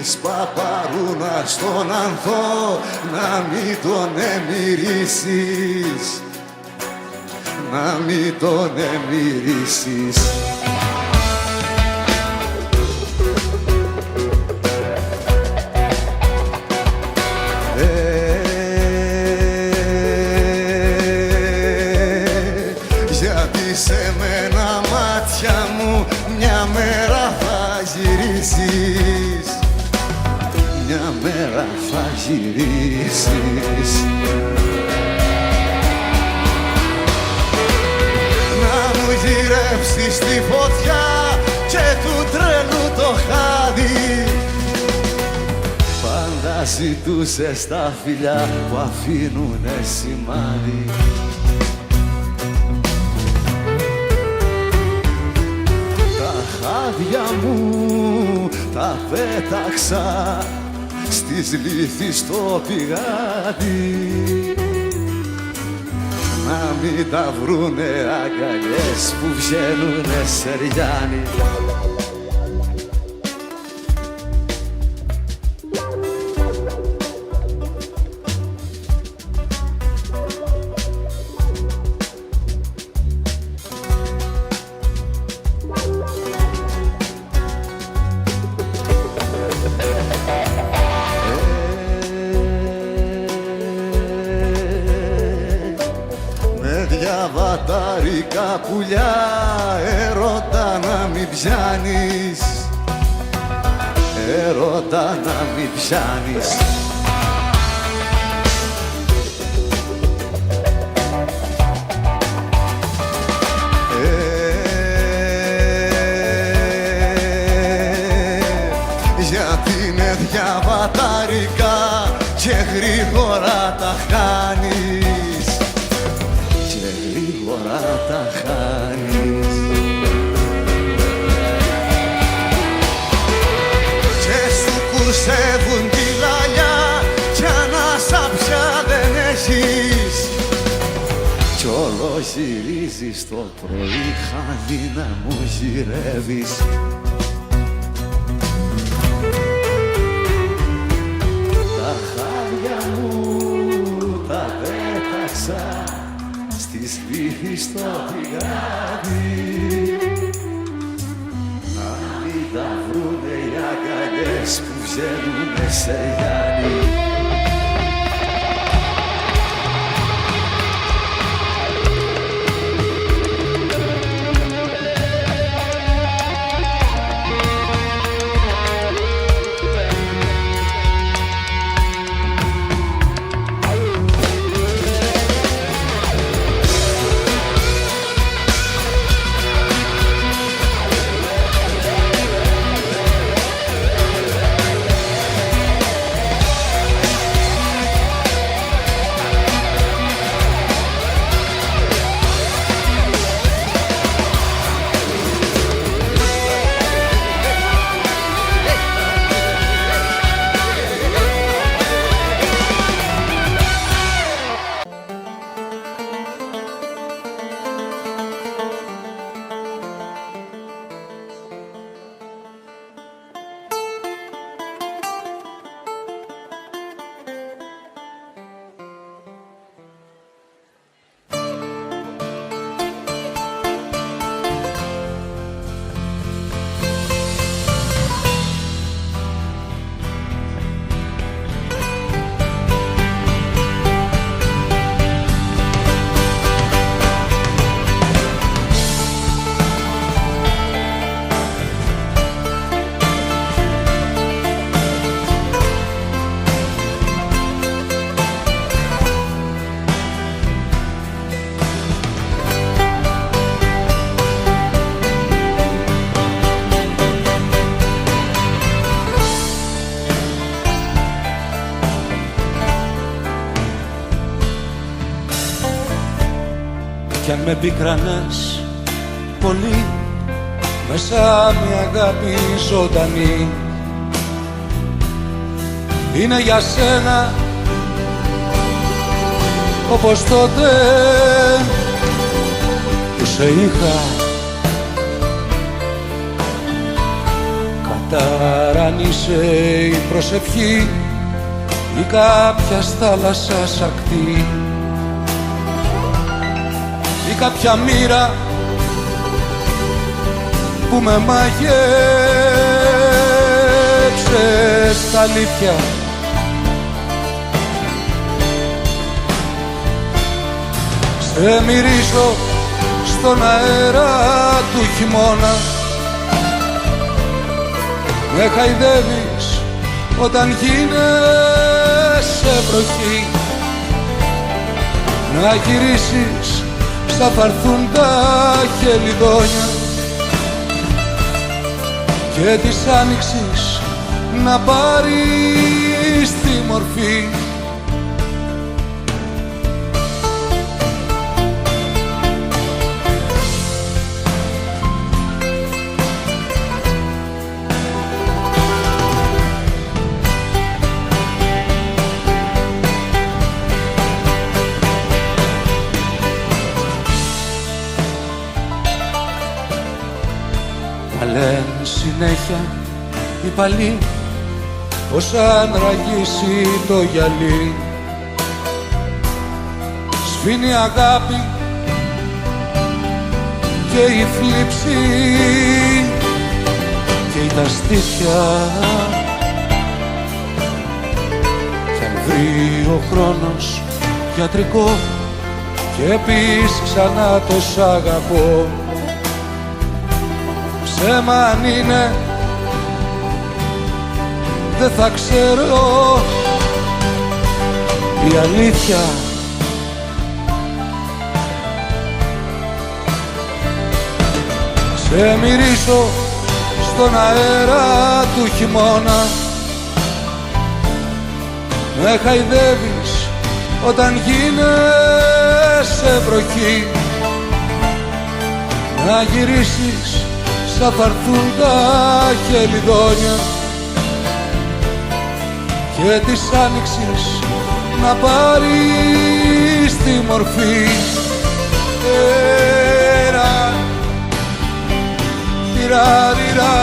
της παπαρούνα στον ανθό, να μην τον εμμυρίσεις, να μην τον εμμυρίσεις. Γιατί σε μένα μάτια μου μια μέρα θα γυρίσεις, μια μέρα θα γυρίσεις. Να μου γυρεύσεις τη φωτιά και του τρελού το χάδι, πάντα ζητούσες τα φιλιά που αφήνουνε σημάδι. Χάδια μου τα πέταξα στις λύθεις στο πηγάδι, να μην τα βρούνε αγκαλιές που βγαίνουνε σεριάνι. Διαβατάρικα πουλιά έρωτα να μην πιάνεις, έρωτα να μην πιάνεις. Γιατί είναι διαβατάρικα και γρήγορα τα χάνεις, γρήγορα τα χάνεις. Και σου κουρσεύουν τη λαλιά κι ανάσα πια δεν έχεις, κι όλο γυρίζεις το πρωί χάνει να μου γυρεύεις. Τα χάδια μου τα πέταξα στις λύθεις στο πηγάδι, να μην τα βρούνε οι αγκαλιές που βγαίνουνε σε γιάννη. κι αν με πικρανάς πολύ, μέσα μια αγάπη ζωντανή είναι για σένα όπως τότε που σε είχα κατάρα. αν είσαι η προσευχή ή κάποια θάλασσας ακτή ή κάποια μοίρα που με μάγεψε στα αλήθεια. Σε μυρίζω στον αέρα του χειμώνα, με χαϊδεύεις όταν γίνεσαι βροχή. Να γυρίσεις στα φαρθούν τα χελιδόνια και της άνοιξης να πάρεις τη μορφή. Μα λένε συνέχεια οι παλιοί πως αν ραγίσει το γυαλί σβήνει η αγάπη και η θλίψη και η ταστήθια. Κι αν βρει ο χρόνος γιατρικό και πεις ξανά το σ' αγαπώ, ψέμα αν είναι δεν θα ξέρω η αλήθεια. Σε μυρίζω στον αέρα του χειμώνα, με χαϊδεύεις όταν γίνεσαι βροχή. Να γυρίσεις σαν θα έρθουν τα χελιδόνια και της άνοιξης να πάρεις τη μορφή. Τιρα, τιρα, τιρα,